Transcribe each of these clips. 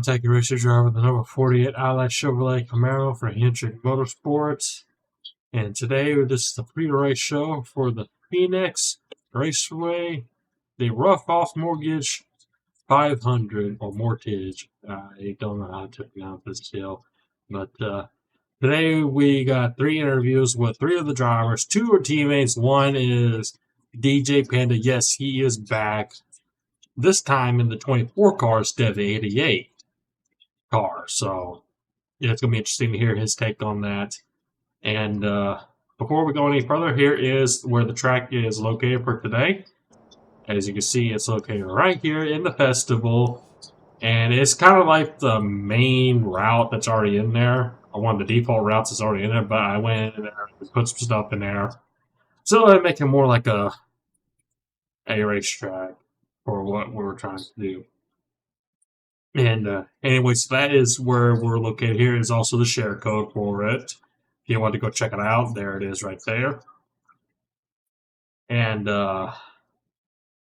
Kentucky racer driver, the number 48 Ally Chevrolet Camaro for Hendrick Motorsports. And today, this is the pre-race show for the Phoenix Raceway, the Ruoff Mortgage 500, or Mortgage. I don't know how to pronounce this still. But today, we got 3 interviews with 3 of the drivers. 2 are teammates. One is Djpanda. Yes, he is back. This time in the 24 car instead of the 88 car. So, yeah, it's going to be interesting to hear his take on that. And before we go any further, here is where the track is located for today. As you can see, it's located right here in the festival. And it's kind of like the main route that's already in there. One of the default routes is already in there, but I went in there and put some stuff in there. So I make it more like a racetrack for what we were trying to do. And anyway, so that is where we're located. Here is also the share code for it. If you want to go check it out, there it is right there. And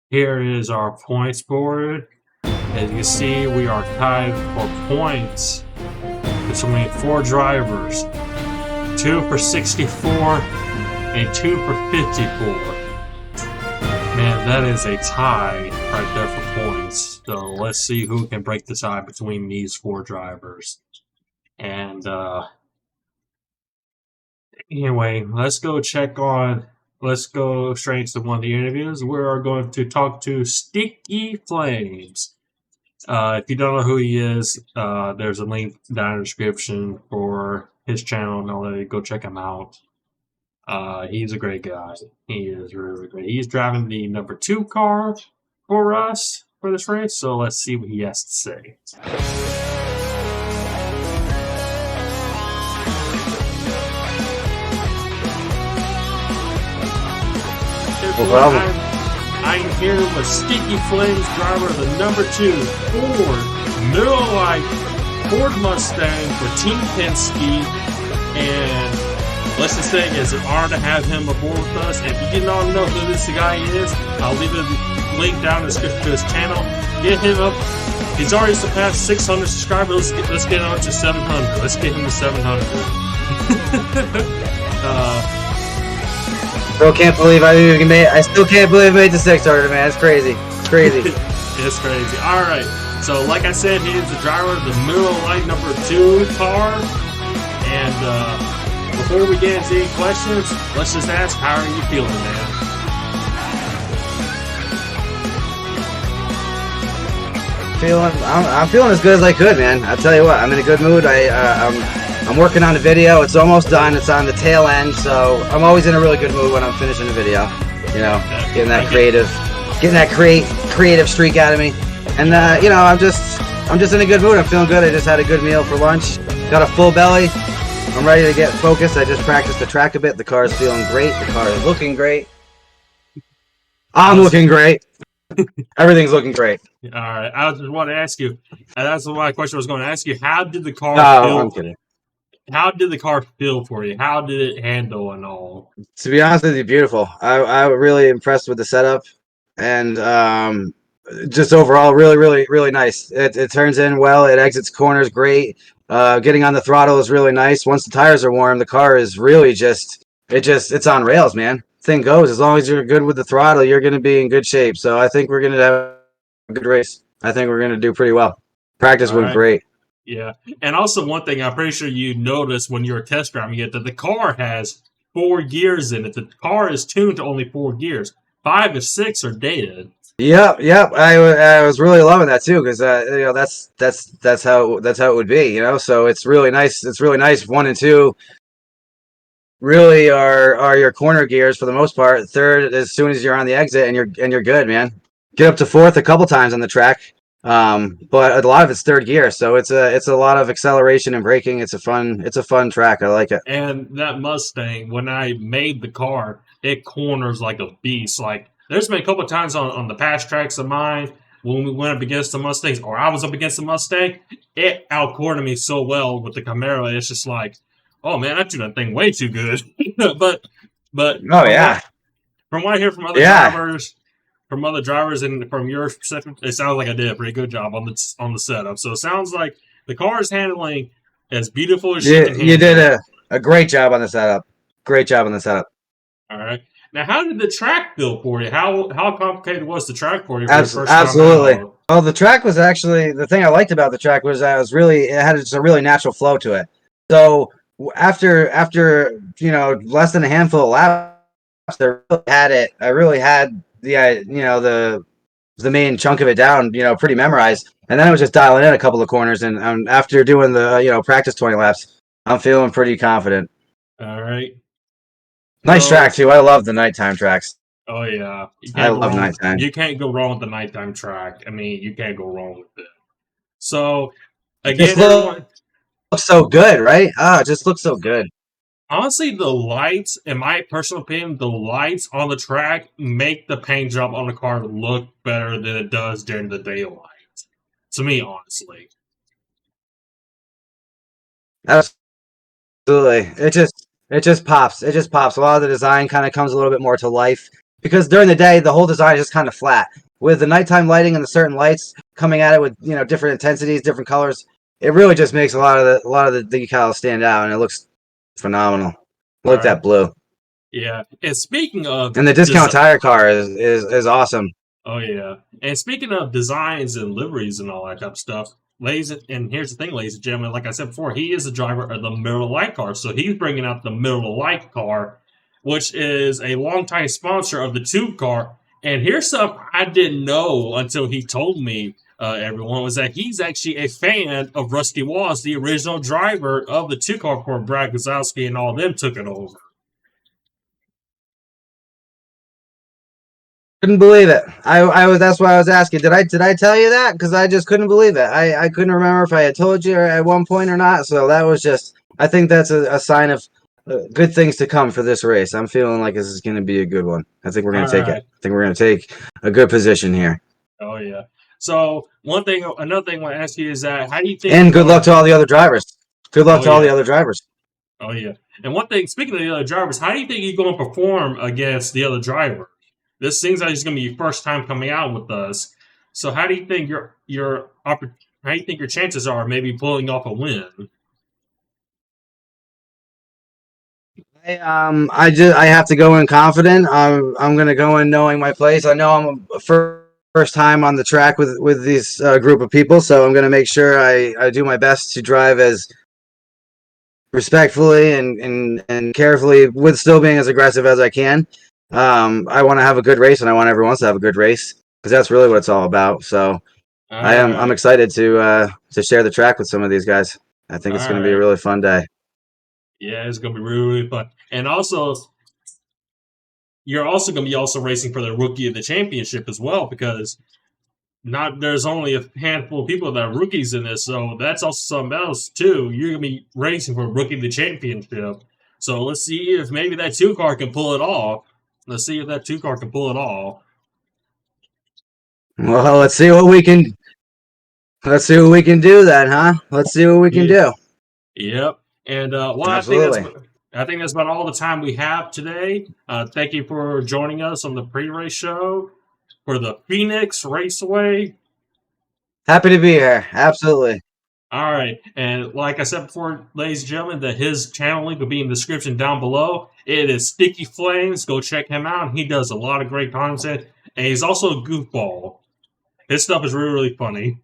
here is our points board. As you can see, we are tied for points between 4 drivers. 2 for 64 and 2 for 54. Man, that is a tie right there for points. So let's see who can break the tie between these 4 drivers. And anyway, let's go straight to one of the interviews. We are going to talk to Sticky Flames. If you don't know who he is, there's a link down in the description for his channel and all that. Go check him out. He's a great guy. He is really great. He's driving the number 2 car for us for this race, so let's see what he has to say. I'm here with Sticky Flames, driver of the number 2 Ford Miller Lite Ford Mustang for Team Penske, and let's just say it's an honor to have him aboard with us. And if you did not know who this guy is, I'll leave a link down in the description to his channel. Get him up. He's already surpassed 600 subscribers. Let's get on to 700. Let's get him to 700. Bro, can't believe I still can't believe I made the 600, man. It's crazy. It's crazy. It's crazy. All right. So, like I said, he is the driver of the Miller Lite number 2 car. And before we get into any questions, let's just ask, how are you feeling, man? I'm feeling as good as I could, man. I'll tell you what, I'm in a good mood. I'm working on a video. It's almost done. It's on the tail end, so I'm always in a really good mood when I'm finishing a video. You know, getting that creative streak out of me. And you know, I'm just in a good mood. I'm feeling good. I just had a good meal for lunch. Got a full belly. I'm ready to get focused. I just practiced the track a bit. The car is feeling great. The car is looking great. I'm looking great. Everything's looking great. All right. I just want to ask you, and that's my question I was going to ask you. How did the car feel? I'm kidding. How did the car feel for you? How did it handle and all? To be honest with you, beautiful. I was really impressed with the setup, and just overall, really nice. It turns in well. It exits corners great. Getting on the throttle is really nice. Once the tires are warm, the car is really it's on rails, man. Thing goes. As long as you're good with the throttle, you're going to be in good shape. So I think we're going to have a good race. I think we're going to do pretty well. Practice went great. Yeah. And also one thing I'm pretty sure you noticed when you were test driving it, that the car has 4 gears in it. The car is tuned to only 4 gears. 5 or 6 are dated. Yep. I was really loving that too, because you know, that's how it would be, you know. So it's really nice. It's really nice. 1 and 2 really are your corner gears for the most part. 3rd, as soon as you're on the exit, and you're good, man. Get up to 4th a couple times on the track, but a lot of it's 3rd gear. So it's a lot of acceleration and braking. It's a fun track. I like it. And that Mustang, when I made the car, it corners like a beast. Like, there's been a couple of times on the past tracks of mine when we went up against the Mustangs, or I was up against the Mustang, it outcornered me so well with the Camaro. It's just like, oh man, I do that thing way too good. but oh yeah, from what I hear from other drivers, from other drivers and from your perspective, it sounds like I did a pretty good job on the setup. So it sounds like the car is handling as beautiful as she can handle. You did a great job on the setup. Great job on the setup. All right. Now, how did the track feel for you? How complicated was the track for you for your first Absolutely. time out? Well, the track was actually the thing I liked about the track was that it had just a really natural flow to it. So after less than a handful of laps, I really had the main chunk of it down, pretty memorized. And then I was just dialing in a couple of corners, and after doing the practice 20 laps, I'm feeling pretty confident. All right. Nice track too. I love the nighttime tracks. Oh yeah, I love nighttime. You can't go wrong with the nighttime track. I mean, you can't go wrong with it. So Just again, looks so good, right? It just looks so good. Honestly, the lights, in my personal opinion, the lights on the track make the paint job on the car look better than it does during the daylight. To me, honestly. Absolutely. It just pops. It just pops. A lot of the design kind of comes a little bit more to life because during the day the whole design is just kind of flat. With the nighttime lighting and the certain lights coming at it with different intensities, different colors, it really just makes a lot of the decals stand out, and it looks phenomenal. Look at that blue. Yeah. And speaking of, and the discount tire car is awesome. Oh yeah. And speaking of designs and liveries and all that type of stuff, and here's the thing, ladies and gentlemen, like I said before, he is the driver of the Middle of the Light car. So he's bringing out the Middle of the Light car, which is a longtime sponsor of the Tube car. And here's something I didn't know until he told me, everyone, was that he's actually a fan of Rusty Wallace, the original driver of the Tube car before Brad Guzowski and all of them took it over. Couldn't believe it. That's why I was asking. Did I tell you that? Because I just couldn't believe it. I couldn't remember if I had told you at one point or not. So that was just. I think that's a sign of good things to come for this race. I'm feeling like this is going to be a good one. I think we're going to take it. I think we're going to take a good position here. Oh yeah. So another thing I want to ask you is that how do you think? And good luck to all the other drivers. Good luck to all the other drivers. Oh yeah. And one thing, speaking of the other drivers, how do you think you're going to perform against the other driver? This seems like it's going to be your first time coming out with us. So how do you think your chances are maybe pulling off a win? I have to go in confident. I'm going to go in knowing my place. I know I'm a first time on the track with this group of people, so I'm going to make sure I do my best to drive as respectfully and carefully, with still being as aggressive as I can. I want to have a good race, and I want everyone else to have a good race because that's really what it's all about. So I'm excited to share the track with some of these guys. I think it's going to be a really fun day. Yeah, it's going to be really, really fun. And also, you're also going to be racing for the Rookie of the Championship as well, because there's only a handful of people that are rookies in this, so that's also something else too. You're going to be racing for Rookie of the Championship. So let's see if maybe that 2-car can pull it off. Let's see if that 2-car can pull it off. Well, let's see what we can do then, huh? Let's see what we can do. Yep. And Absolutely. I think that's about all the time we have today. Thank you for joining us on the pre-race show for the Phoenix Raceway. Happy to be here. Absolutely. All right. And like I said before, ladies and gentlemen, that his channel link will be in the description down below. It is Sticky Flames. Go check him out. He does a lot of great content. And he's also a goofball. His stuff is really, really funny.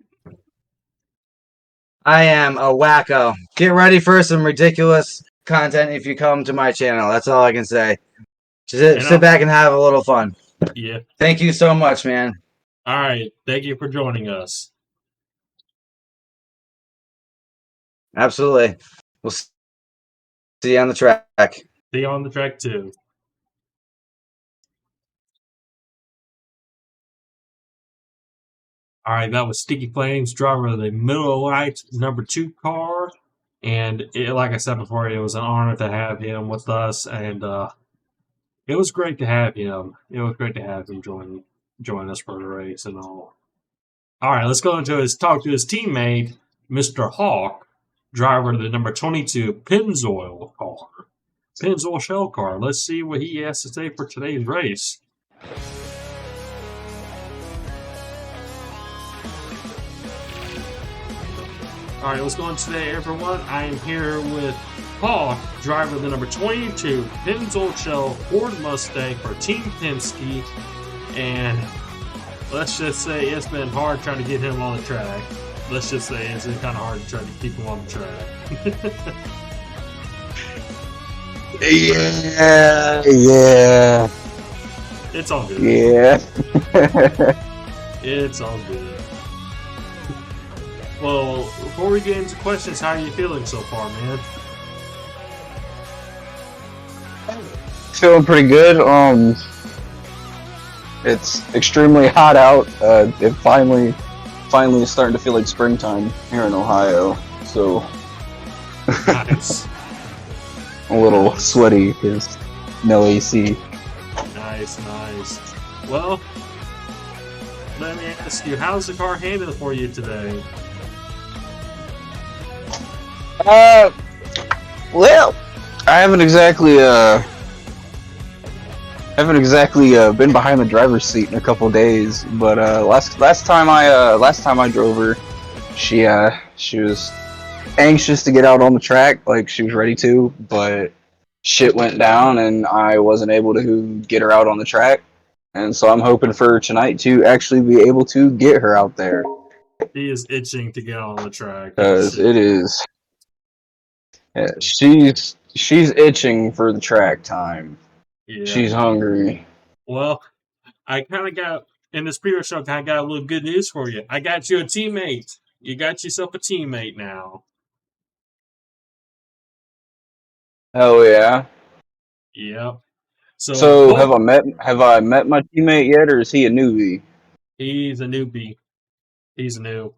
I am a wacko. Get ready for some ridiculous content if you come to my channel. That's all I can say. Just sit back and have a little fun. Yeah. Thank you so much, man. All right. Thank you for joining us. Absolutely. We'll see you on the track. See you on the track, too. All right, that was Sticky Flames, driver of the Middle of the Light number 2 car. And like I said before, it was an honor to have him with us. And it was great to have him. It was great to have him join us for the race and all. All right, let's go into talk to his teammate, Mr. Hawk, driver of the number 22 Pennzoil car. Pennzoil shell car. Let's see what he has to say for today's race. All right, what's going on today, everyone? I am here with Paul, driver of the number 22 Pennzoil Shell Ford Mustang for Team Penske, and let's just say it's been hard trying to get him on the track. Let's just say it's been kind of hard to try to keep him on the track. Yeah. It's all good. Yeah. It's all good. Well, before we get into questions, how are you feeling so far, man? Feeling pretty good. It's extremely hot out. It finally is starting to feel like springtime here in Ohio. So Nice. a little sweaty because no AC. Nice. Well, let me ask you, how's the car handling for you today? Well, I haven't exactly been behind the driver's seat in a couple days, but last time I drove her, she was anxious to get out on the track, like she was ready to, but shit went down and I wasn't able to get her out on the track, and so I'm hoping for tonight to actually be able to get her out there. He is itching to get on the track. Because it is. Yeah, she's itching for the track time. Yeah. She's hungry. Well, I kind of got, in this previous show, I got a little good news for you. I got you a teammate. You got yourself a teammate now. Hell yeah. Yep. So have I met my teammate yet, or is he a newbie? He's a newbie. He's new.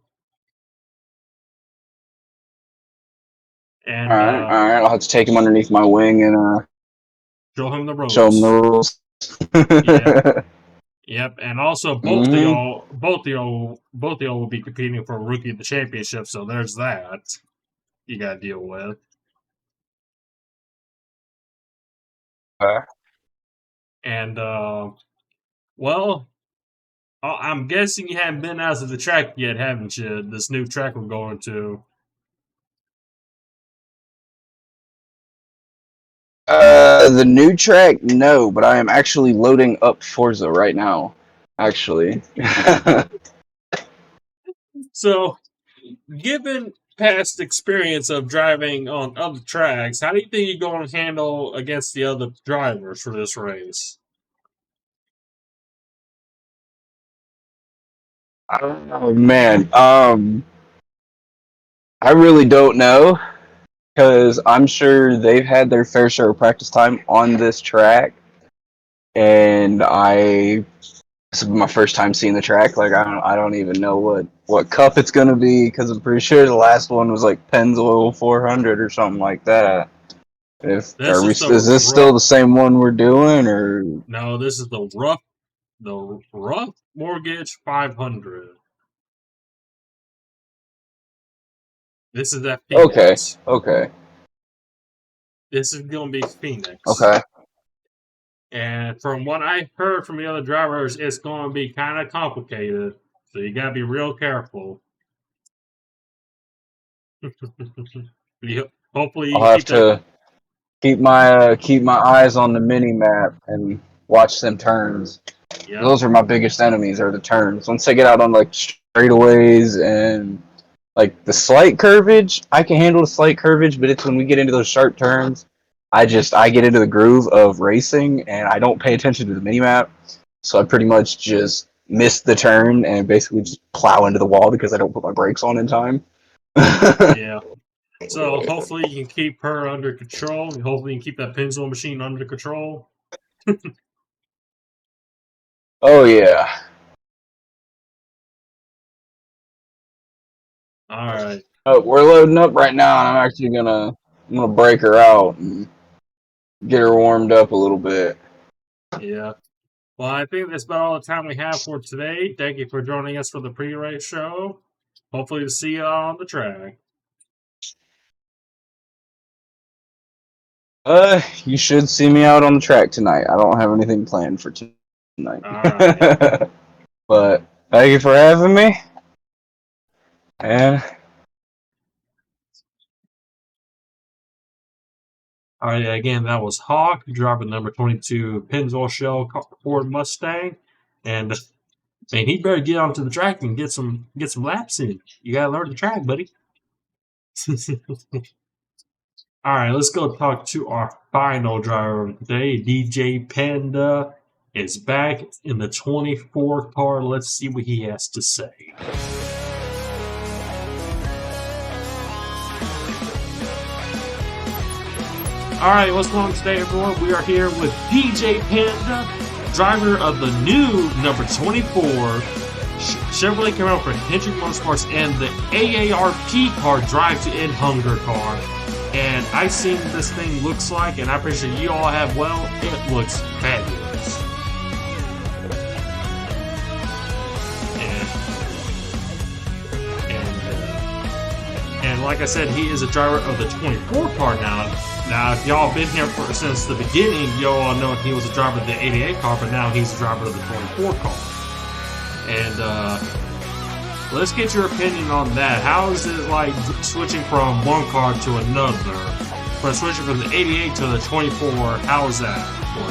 And All right. I'll have to take him underneath my wing and show him the ropes. show him the rules. Yep. And also, both of y'all will be competing for Rookie of the Championship. So there's that you got to deal with. And well, I'm guessing you haven't been out to the track yet, haven't you? This new track we're going to. The new track, no, but I am actually loading up Forza right now. Actually. So, given past experience of driving on other tracks, how do you think you're going to handle against the other drivers for this race? Oh man, I really don't know, because I'm sure they've had their fair share of practice time on this track, and this will be my first time seeing the track. Like I don't even know what cup it's gonna be, because I'm pretty sure the last one was like Pennzoil 400 or something like that. Is this still the same one we're doing, or no? This is the Ruoff Mortgage 500. This is that Phoenix. Okay. This is going to be Phoenix. Okay. And from what I heard from the other drivers, it's going to be kind of complicated. So you got to be real careful. Hopefully, I'll have to keep my eyes on the mini map and watch them turns. Yep. Those are my biggest enemies, are the turns. Once I get out on like straightaways and like the slight curvage, I can handle the slight curvage, but it's when we get into those sharp turns, I get into the groove of racing and I don't pay attention to the minimap, so I pretty much just miss the turn and basically just plow into the wall because I don't put my brakes on in time. Yeah. So hopefully you can keep her under control, and hopefully you can keep that Pennzoil machine under control. Oh yeah. All right. We're loading up right now, and I'm actually gonna break her out and get her warmed up a little bit. Yeah. Well, I think that's about all the time we have for today. Thank you for joining us for the pre-race show. Hopefully to see you on the track. You should see me out on the track tonight. I don't have anything planned for tonight. All right. But thank you for having me. And All right, again, that was Hawk, driver number 22 Pennzoil Shell Ford Mustang, and man, he better get onto the track and get some laps in. You gotta learn the track, buddy. All right, let's go talk to our final driver of the day. Djpanda is back in the 24 car. Let's see what he has to say. All right, what's going on today, everyone? We are here with Djpanda, driver of the new number 24 Chevrolet Camaro for Hendrick Motorsports and the AARP car Drive to End Hunger car. And I've seen what this thing looks like, and I'm pretty sure you all have. Well, it looks fabulous. And like I said, he is a driver of the 24 car now. Now, if y'all been here since the beginning, y'all know he was a driver of the 88 car, but now he's a driver of the 24 car. And let's get your opinion on that. How is it like switching from one car to another? But switching from the 88 to the 24, how is that for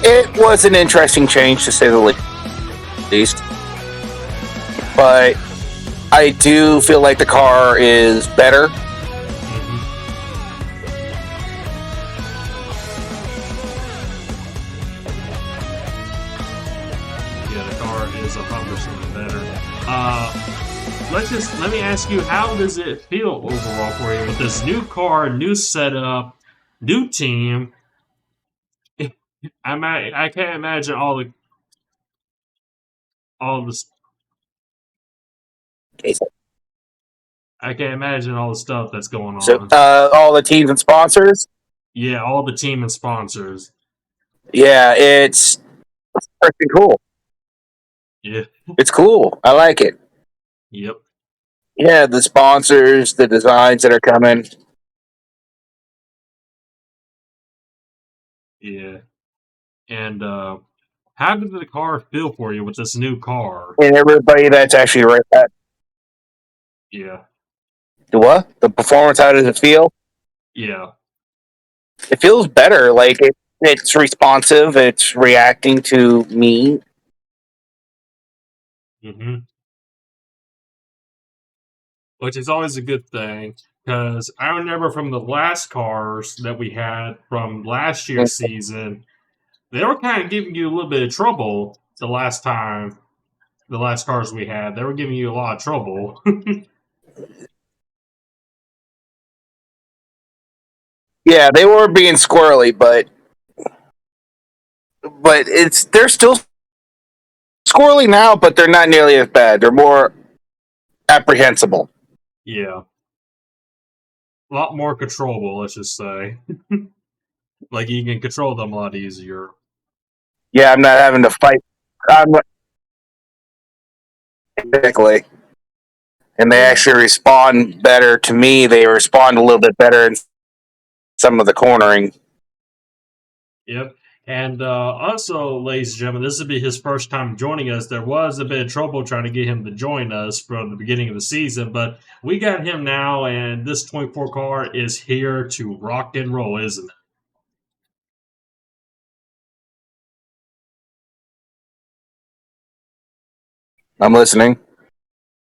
you? It was an interesting change, to say the least. But I do feel like the car is better. Yeah, the car is 100% better. Let me ask you, how does it feel overall for you with this new car, new setup, new team? I can't imagine all this. I can't imagine all the stuff that's going on. So, all the teams and sponsors. Yeah, all the team and sponsors. Yeah, it's pretty cool. Yeah. It's cool. I like it. Yep. Yeah, the sponsors, the designs that are coming. Yeah. And how did the car feel for you with this new car? And everybody that's actually right at Yeah. what? The performance, how does it feel? Yeah. It feels better. Like it's responsive. It's reacting to me. Mm-hmm. Which is always a good thing, because I remember from the last cars that we had from last year's season, they were kind of giving you a little bit of trouble the last cars we had. They were giving you a lot of trouble. Yeah, they were being squirrely, but they're still squirrely now, but they're not nearly as bad. They're more apprehensible. Yeah. A lot more controllable, let's just say. Like, you can control them a lot easier. Yeah, I'm not having to fight. Exactly. And they actually respond better to me. They respond a little bit better in some of the cornering. Yep. And also, ladies and gentlemen, this will be his first time joining us. There was a bit of trouble trying to get him to join us from the beginning of the season, but we got him now, and this 24 car is here to rock and roll, isn't it? I'm listening.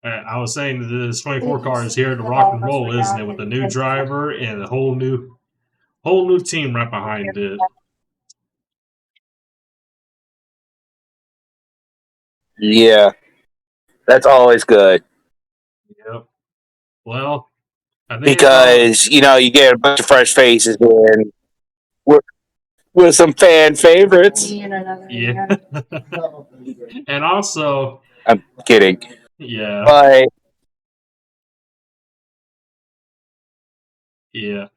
I was saying that this 24 car is here to rock and roll, isn't it? With a new driver and a whole new team right behind it. Yeah, that's always good. Yep. Well, I think because you get a bunch of fresh faces in with some fan favorites. Yeah. And also, I'm kidding. Yeah. But yeah.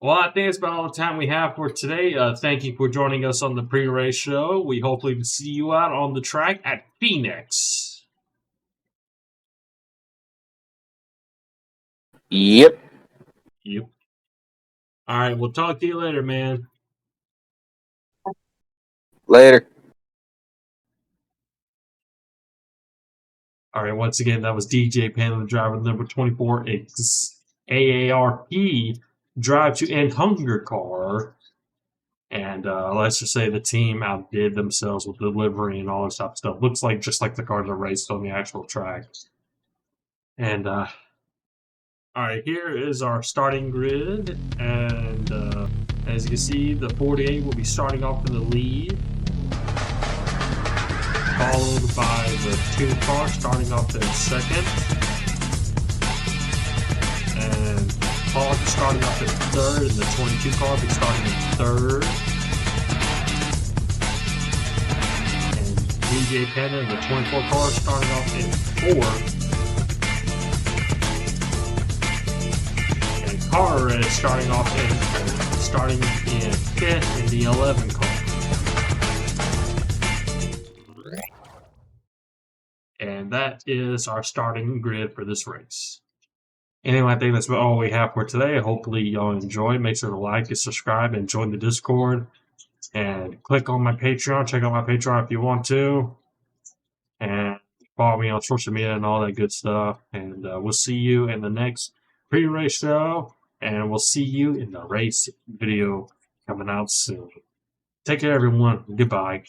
Well, I think it's about all the time we have for today. Thank you for joining us on the pre-race show. We hopefully see you out on the track at Phoenix. Yep. All right, we'll talk to you later, man. Later. All right, once again, that was Djpanda, the driver, number 24 AARP Drive to End Hunger car. And let's just say the team outdid themselves with delivery and all this type of stuff. Looks like just like the cars are raced on the actual track. And all right, here is our starting grid. And as you can see, the 48 will be starting off in the lead, followed by the 2 car starting off in second, and Hog starting off in third, and the 22 car will be starting in third. Djpanda and the 24 car starting off in fourth. And PreRace starting in fifth in the 11 car. And that is our starting grid for this race. Anyway, I think that's all we have for today. Hopefully y'all enjoy. Make sure to like and subscribe and join the Discord. And click on my Patreon. Check out my Patreon if you want to. And follow me on social media and all that good stuff. And we'll see you in the next pre-race show. And we'll see you in the race video coming out soon. Take care, everyone. Goodbye.